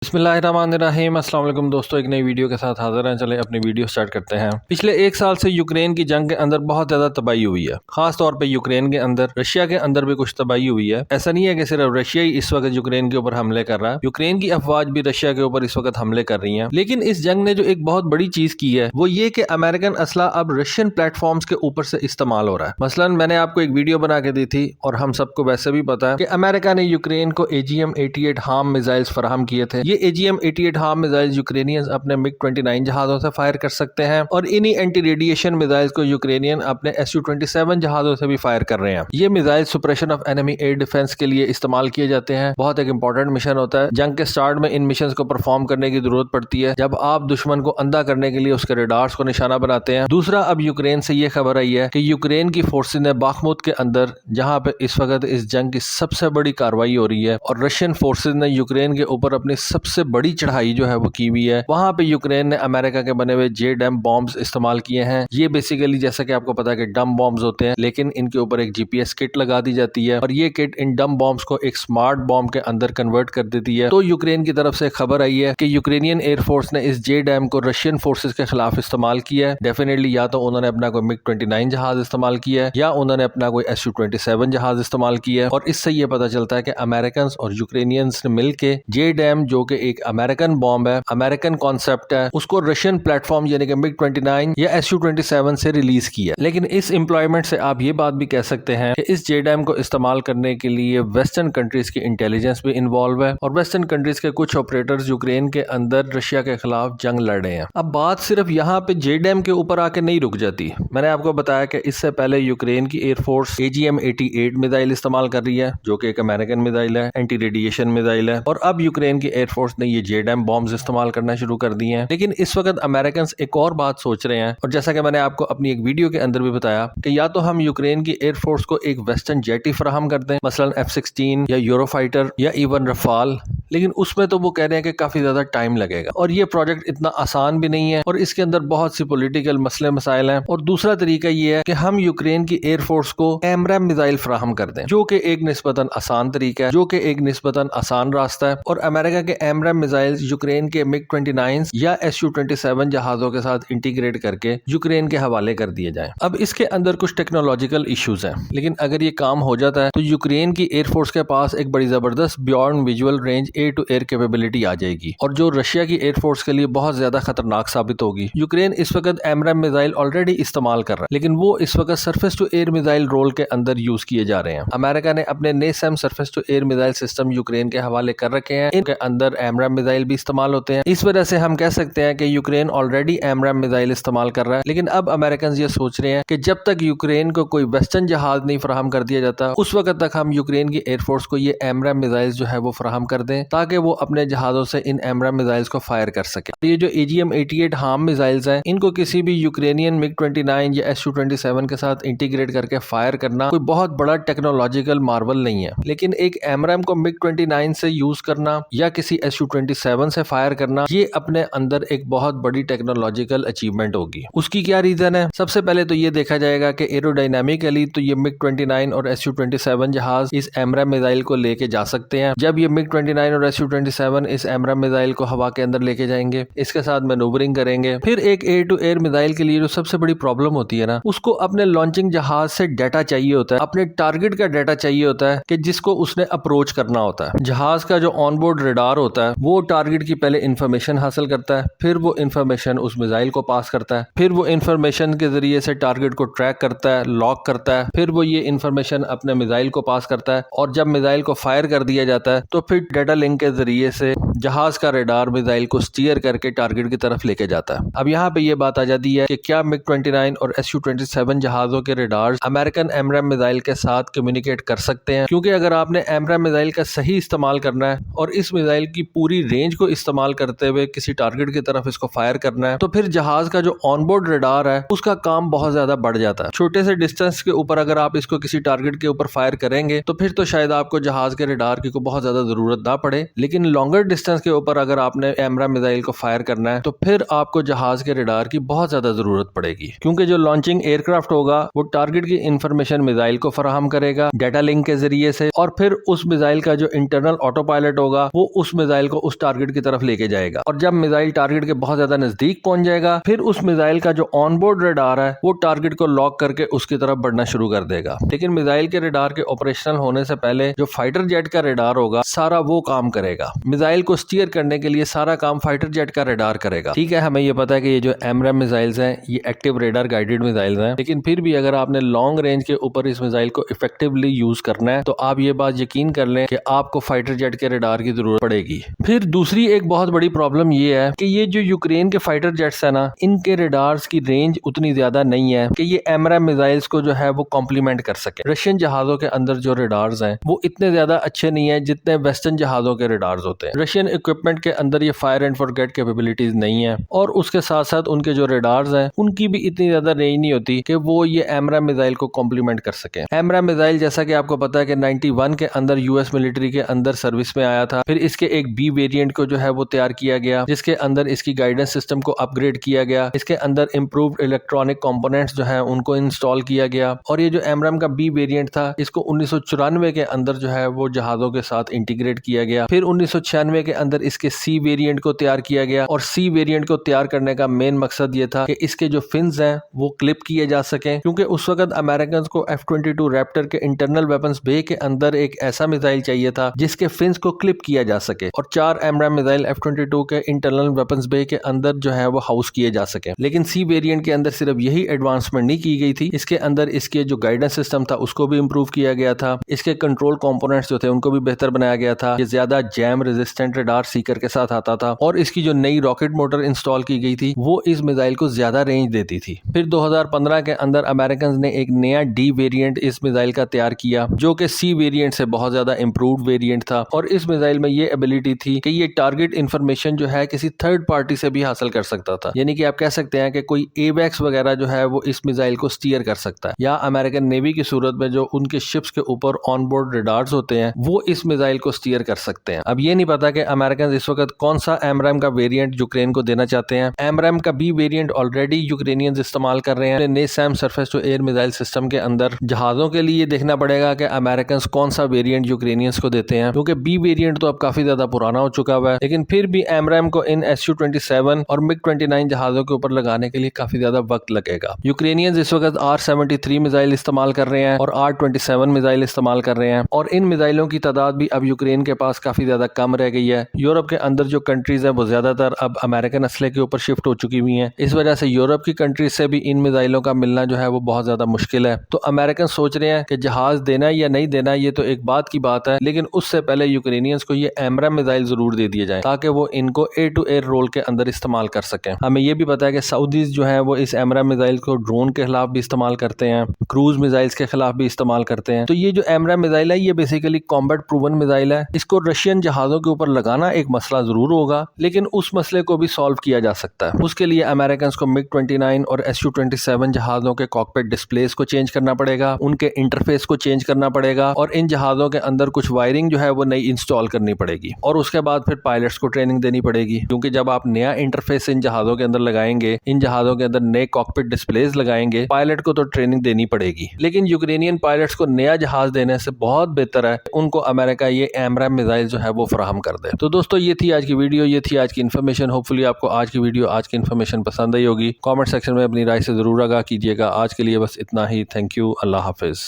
बिस्मिल्लाहिर्रहमानिर्रहीम। अस्सलाम वालेकुम दोस्तों, एक नई वीडियो के साथ हाजिर हैं। चले अपनी वीडियो स्टार्ट करते हैं। पिछले एक साल से यूक्रेन की जंग के अंदर बहुत ज़्यादा तबाही हुई है। खास तौर पे यूक्रेन के अंदर, रशिया के अंदर भी कुछ तबाही हुई है। ऐसा नहीं है कि सिर्फ रशिया ही इस वक्त यूक्रेन के ऊपर हमले कर रहा है। यूक्रेन की अफवाज भी रशिया के ऊपर इस वक्त हमले कर रही हैं। लेकिन इस जंग ने जो एक बहुत बड़ी चीज़ की है वो ये कि अमेरिकन असला अब रशियन प्लेटफॉर्म्स के ऊपर से इस्तेमाल हो रहा है। मसलन मैंने आपको एक वीडियो बना के दी थी और हम सबको वैसे भी पता है कि अमेरिका ने यूक्रेन को AGM-88 हार्म मिसाइल्स फराहम किए थे। ये AGM-88 हार्म मिसाइल्स यूक्रेनियंस अपने MiG-29 जहाजों से फायर कर सकते हैं और इन्हीं एंटी रेडिएशन मिसाइल्स को यूक्रेनियन अपने Su-27 जहाजों से भी फायर कर रहे हैं। ये missile suppression of enemy air defence के लिए इस्तेमाल किए जाते हैं। बहुत एक इंपॉर्टेंट मिशन होता है। जंग के स्टार्ट में इन मिशन को परफॉर्म करने की जरूरत पड़ती है जब आप दुश्मन को अंधा करने के लिए उसके रडार्स को निशाना बनाते हैं। दूसरा, अब यूक्रेन से ये खबर आई है कि यूक्रेन की फोर्सेज ने बाखमुत के अंदर, जहां पे इस वक्त इस जंग की सबसे बड़ी कार्रवाई हो रही है और रशियन फोर्सेज ने यूक्रेन के ऊपर अपनी सबसे बड़ी चढ़ाई जो है वो की हुई है, वहां पे यूक्रेन ने अमेरिका के बने हुए JDAM बॉम्ब्स इस्तेमाल किए हैं। ये बेसिकली जैसा कि आपको पता है कि डम बॉम्ब्स होते हैं, लेकिन इनके ऊपर एक GPS किट लगा दी जाती है और ये किट इन डम बॉम्ब्स को एक स्मार्ट बॉम्ब के अंदर कन्वर्ट कर देती है। तो यूक्रेन की तरफ से खबर आई है कि यूक्रेनियन एयरफोर्स ने इस JDAM को रशियन फोर्सेज के खिलाफ इस्तेमाल किया है। डेफिनेटली या तो उन्होंने अपना कोई MiG-29 जहाज इस्तेमाल किया है या उन्होंने अपना कोई Su-27 जहाज इस्तेमाल किया है। और इससे ये पता चलता है कि अमेरिकन और यूक्रेनियंस ने मिलकर JDAM, जो कि एक अमेरिकन बॉम्ब है, अमेरिकन कॉन्सेप्ट है, उसको रशियन प्लेटफॉर्म यानी कि MiG-29 या Su-27 से रिलीज किया। लेकिन इस एम्प्लॉयमेंट से आप ये बात भी कह सकते हैं कि इस JDAM को इस्तेमाल करने के लिए वेस्टर्न कंट्रीज की इंटेलिजेंस भी इन्वॉल्व है और वेस्टर्न कंट्रीज के कुछ ऑपरेटर्स यूक्रेन के अंदर रशिया के खिलाफ जंग लड़ रहे हैं। अब बात सिर्फ यहाँ पे JDAM के ऊपर आके नहीं रुक जाती। मैंने आपको बताया कि इससे पहले यूक्रेन की एयरफोर्स AGM-88 मिसाइल इस्तेमाल कर रही है, जो कि एक अमेरिकन मिसाइल है, एंटी रेडिएशन मिसाइल है। और अब यूक्रेन की एयरफोर्स ने ये JDAM बॉम्ब्स इस्तेमाल करना शुरू कर दिए हैं। लेकिन इस वक्त अमेरिकन एक और बात सोच रहे हैं, और जैसा कि मैंने आपको अपनी एक वीडियो के अंदर भी बताया कि या तो हम यूक्रेन की एयरफोर्स को एक वेस्टर्न जेट ही फराहम कर दें, मसलन F-16 या यूरोफाइटर या इवन रफाल, लेकिन उसमें तो वो कह रहे हैं कि काफी ज्यादा टाइम लगेगा और ये प्रोजेक्ट इतना आसान भी नहीं है और इसके अंदर बहुत सी पॉलिटिकल मसले मसाइल हैं। और दूसरा तरीका ये है कि हम यूक्रेन की एयरफोर्स को AMRAAM मिसाइल फराहम कर दें, जो कि एक निस्बतन आसान तरीका है, जो कि एक निस्बतन आसान रास्ता है। और अमेरिका के AMRAAM मिसाइल यूक्रेन के MiG-29 या Su-27 जहाजों के साथ इंटीग्रेट करके यूक्रेन के हवाले कर दिए जाएं। अब इसके अंदर कुछ टेक्नोलॉजिकल इश्यूज हैं, लेकिन अगर ये काम हो जाता है तो यूक्रेन की एयरफोर्स के पास एक बड़ी जबरदस्त beyond visual range air to air capability आ जाएगी और जो रशिया की एयरफोर्स के लिए बहुत ज्यादा खतरनाक साबित होगी। यूक्रेन इस वक्त AMRAAM मिसाइल ऑलरेडी इस्तेमाल कर रहा है, लेकिन वो इस वक्त surface to air missile role के अंदर यूज किए जा रहे हैं। अमेरिका ने अपने NASAM surface to air missile system Ukraine के हवाले कर रखे हैं, इनके अंदर AMRAAM मिसाइल भी इस्तेमाल होते हैं। इस वजह से हम कह सकते हैं कि यूक्रेन ऑलरेडी AMRAAM मिसाइल इस्तेमाल कर रहा है। लेकिन अब अमेरिकन ये सोच रहे हैं कि जब तक यूक्रेन को कोई वेस्टर्न जहाज नहीं फराहम कर दिया जाता, उस वक्त तक हम यूक्रेन की एयरफोर्स को ये AMRAAM मिसाइल जो है वो फराहम कर दें, ताकि वो अपने जहाजों से इन AMRAAM मिसाइल्स को फायर कर सके। ये जो AGM-88 हार्म मिसाइल्स हैं, इनको किसी भी यूक्रेनियन MiG-29 या Su-27 के साथ इंटीग्रेट करके फायर करना कोई बहुत बड़ा टेक्नोलॉजिकल मार्वल नहीं है। लेकिन एक AMRAAM को MiG-29 से यूज करना या किसी Su-27 से फायर करना, ये अपने अंदर एक बहुत बड़ी टेक्नोलॉजिकल अचीवमेंट होगी। उसकी क्या रीजन है? सबसे पहले तो ये देखा जाएगा कि एरोडायनामिकली तो ये MiG-29 और Su-27 जहाज इस AMRAAM मिसाइल को लेके जा सकते हैं। जब ये MiG-29 और Su-27 इस AMRAAM मिसाइल को हवा के अंदर लेके जाएंगे, इसके साथ मैनूवरिंग करेंगे, फिर एक एयर टू एयर मिसाइल के लिए जो सबसे बड़ी प्रॉब्लम होती है ना, उसको अपने लॉन्चिंग जहाज से डाटा चाहिए होता है, अपने टारगेट का डाटा चाहिए होता है कि जिसको उसने अप्रोच करना होता है। जहाज का जो ऑनबोर्ड रडार होता है वो टारगेट की पहले इंफॉर्मेशन हासिल करता है, फिर वो इंफॉर्मेशन उस मिसाइल को पास करता है, फिर वो इंफॉर्मेशन के जरिए से टारगेट को ट्रैक करता है, लॉक करता है, फिर वो ये इंफॉर्मेशन अपने मिसाइल को पास करता है और जब मिसाइल को फायर कर दिया जाता है तो फिर डाटा लिंक के जरिए से जहाज का रडार मिसाइल को स्टीयर करके टारगेट की तरफ लेके जाता है। अब यहाँ पे ये बात आ जाती है कि क्या MiG-29 और Su-27 जहाजों के रडार अमेरिकन AMRAAM मिसाइल के साथ कम्युनिकेट कर सकते हैं? क्योंकि अगर आपने AMRAAM मिसाइल का सही इस्तेमाल करना है और इस मिसाइल की पूरी रेंज को इस्तेमाल करते हुए किसी टारगेट की तरफ इसको फायर करना है, तो फिर जहाज का जो ऑनबोर्ड रडार है उसका काम बहुत ज्यादा बढ़ जाता है। छोटे से डिस्टेंस के ऊपर अगर आप इसको किसी टारगेट के ऊपर फायर करेंगे तो फिर तो शायद आपको जहाज के रडार की को बहुत ज्यादा जरूरत ना पड़े, लेकिन लॉन्गर डिस्टेंस के ऊपर अगर आपने AMRAAM मिसाइल को फायर करना है तो फिर आपको जहाज के रडार की बहुत ज्यादा जरूरत पड़ेगी, क्योंकि जो लॉन्चिंग एयरक्राफ्ट होगा वो टारगेट की इंफॉर्मेशन मिसाइल को फराहम करेगा डाटा लिंक के जरिए से, और फिर उस मिसाइल का जो इंटरनल ऑटो पायलट होगा वो उस मिसाइल को उस टारगेट की तरफ लेके जाएगा। और जब मिसाइल टारगेट के बहुत ज्यादा नजदीक पहुंच जाएगा, फिर उस मिसाइल का जो ऑनबोर्ड रडार है वो टारगेट को लॉक करके उसकी तरफ बढ़ना शुरू कर देगा। लेकिन मिसाइल के रडार के ऑपरेशनल होने से पहले जो फाइटर जेट का रडार होगा सारा वो काम करेगा। मिसाइल को स्टीयर करने के लिए सारा काम फाइटर जेट का रडार करेगा। ठीक है, हमें ये पता है कि ये जो AMRAAM मिसाइल्स हैं ये एक्टिव रेडार गाइडेड मिसाइल्स हैं, लेकिन फिर भी अगर आपने लॉन्ग रेंज के ऊपर इस मिसाइल को इफेक्टिवली यूज करना है तो आप ये बात यकीन कर लें कि आपको फाइटर जेट के रडार की जरूरत पड़ेगी। फिर दूसरी एक बहुत बड़ी प्रॉब्लम ये है कि ये जो यूक्रेन के फाइटर जेट्स है ना, इनके रडार्स की रेंज उतनी ज्यादा नहीं है कि ये AMRAAM मिसाइल्स को जो है वो कॉम्प्लीमेंट कर सके। रशियन जहाजों के अंदर जो रडार्स हैं वो इतने ज्यादा अच्छे नहीं है जितने वेस्टर्न जहाजों के रडार्स होते हैं। रशियन इक्विपमेंट के अंदर ये फायर एंड फॉरगेट कैपेबिलिटीज नहीं है, और उसके साथ साथ उनके जो रडार्स हैं उनकी भी इतनी ज्यादा रेंज नहीं होती कि वो ये AMRAAM मिसाइल को कॉम्प्लीमेंट कर सके। AMRAAM मिसाइल जैसा कि आपको पता है कि 91 के अंदर यूएस मिलिट्री के अंदर सर्विस में आया था। फिर इसके एक बी वेरिएंट को जो है वो तैयार किया गया, जिसके अंदर इसकी गाइडेंस सिस्टम को अपग्रेड किया गया। इसके अंदर इंप्रूव्ड इलेक्ट्रॉनिक कंपोनेंट्स जो है उनको इंस्टॉल किया गया। और ये जो AMRAAM का बी वेरिएंट था इसको 1994 के अंदर जो है वो जहाजों के साथ इंटीग्रेट किया गया। फिर 1996 के अंदर इसके सी वेरिएंट को तैयार किया गया, और सी वेरिएंट को तैयार करने का मेन मकसद ये था कि इसके जो फिन्स हैं वो क्लिप किए जा सके, क्योंकि उस वक्त अमेरिकन को F-22 रैप्टर के इंटरनल वेपन्स बे के अंदर एक ऐसा मिसाइल चाहिए था जिसके फिन्स को क्लिप किया जा सके, और 4 AMRAAM मिसाइल F-22 के इंटरनल वेपन्स बे के अंदर जो है वो हाउस किए जा सके। लेकिन सी वेरिएंट के अंदर सिर्फ यही एडवांसमेंट नहीं की गई थी, इसके अंदर इसके जो गाइडेंस सिस्टम था उसको भी इंप्रूव किया गया था। इसके कंट्रोल कंपोनेंट्स जो थे उनको भी बेहतर बनाया गया था। ये ज्यादा जैम रेजिस्टेंट रडार सीकर के साथ आता था, और इसकी जो नई रॉकेट मोटर इंस्टॉल की गई थी वो इस मिसाइल को ज्यादा रेंज देती थी। फिर 2015 के अंदर अमेरिकन ने एक नया डी वेरिएंट इस मिसाइल का तैयार किया, जो कि सी वेरिएंट से बहुत ज्यादा इंप्रूव्ड वेरिएंट था। और इस मिसाइल में ये एबिलिटी थी कि ये टारगेट इंफॉर्मेशन जो है किसी थर्ड पार्टी से भी हासिल कर सकता था। यानी कि आप कह सकते हैं कि कोई एवैक्स वगैरह जो है वो इस मिसाइल को स्टीयर कर सकता है, या अमेरिकन नेवी की सूरत में जो उनके शिप्स के ऊपर ऑनबोर्ड रडार्स होते हैं वो इस मिसाइल को स्टीयर कर सकते हैं। अब ये नहीं पता कि अमेरिकन इस वक्त कौन सा AMRAAM का वेरिएंट यूक्रेन को देना चाहते हैं। AMRAAM का बी वेरिएंट ऑलरेडी यूक्रेनियंस इस्तेमाल कर रहे हैं NASAM surface to air missile system के अंदर। जहाजों के लिए देखना पड़ेगा कि अमेरिकन कौन सा वेरिएंट यूक्रेनियंस को देते हैं, क्योंकि बी वेरिएंट तो अब काफी ज्यादा पुराना हो चुका हुआ है। लेकिन फिर भी AMRAAM को इन Su-27 और MiG-29 जहाजों के ऊपर लगाने के लिए काफी ज्यादा वक्त लगेगा। यूक्रेनियंस इस वक्त R-73 मिसाइल इस्तेमाल कर रहे हैं और R-27 मिसाइल इस्तेमाल कर रहे हैं, और इन मिसाइलों की तादाद भी अब यूक्रेन के पास काफी ज्यादा कम रह गई है। यूरोप के अंदर जो कंट्रीज हैं वो ज्यादातर अब अमेरिकन असले के ऊपर शिफ्ट हो चुकी हुई हैं। इस वजह से यूरोप की कंट्रीज से भी इन मिसाइलों का मिलना जो है वो बहुत ज्यादा मुश्किल है। तो अमेरिकन सोच रहे हैं कि जहाज देना या नहीं देना ये तो एक बात की बात है, लेकिन उससे पहले यूक्रेनियंस को ये AMRAAM मिसाइल जरूर दे दिए जाए ताकि वो इनको एयर टू एयर रोल के अंदर इस्तेमाल कर सकें। हमें ये भी पता है कि सऊदीज जो है वो इस AMRAAM मिसाइल को ड्रोन के खिलाफ भी इस्तेमाल करते हैं, क्रूज मिसाइल्स के खिलाफ भी इस्तेमाल करते हैं। तो ये जो AMRAAM मिसाइल है ये बेसिकली कॉम्बैट प्रूवन मिसाइल है। इसको रशियन जहाजों के ऊपर लगाना एक मसला जरूर होगा, लेकिन उस मसले को भी सॉल्व किया जा सकता है। उसके लिए अमेरिकन को MiG-29 और Su-27 जहाजों के कॉकपिट डिस्प्लेस को चेंज करना पड़ेगा, उनके इंटरफेस को चेंज करना पड़ेगा, और इन जहाजों के अंदर कुछ वायरिंग जो है वो नई इंस्टॉल करनी पड़ेगी। और उसके बाद फिर पायलट्स को ट्रेनिंग देनी पड़ेगी, क्योंकि जब आप नया इंटरफेस इन जहाजों के अंदर लगाएंगे, इन जहाजों के अंदर नए कॉकपिट डिस्प्लेस लगाएंगे, पायलट को तो ट्रेनिंग देनी पड़ेगी। लेकिन यूक्रेनियन पायलट्स को नया जहाज देने से बहुत बेहतर है उनको अमेरिका ये AMRAAM मिसाइल जो है वो फराहम कर दे। तो दोस्तों ये थी आज की वीडियो, ये थी आज की इन्फॉर्मेशन। होपफुली आपको आज की वीडियो, आज की इन्फॉर्मेशन पसंद आई होगी। कमेंट सेक्शन में अपनी राय से जरूर आगाह कीजिएगा। आज के लिए बस इतना ही। Thank you. Allah Hafiz.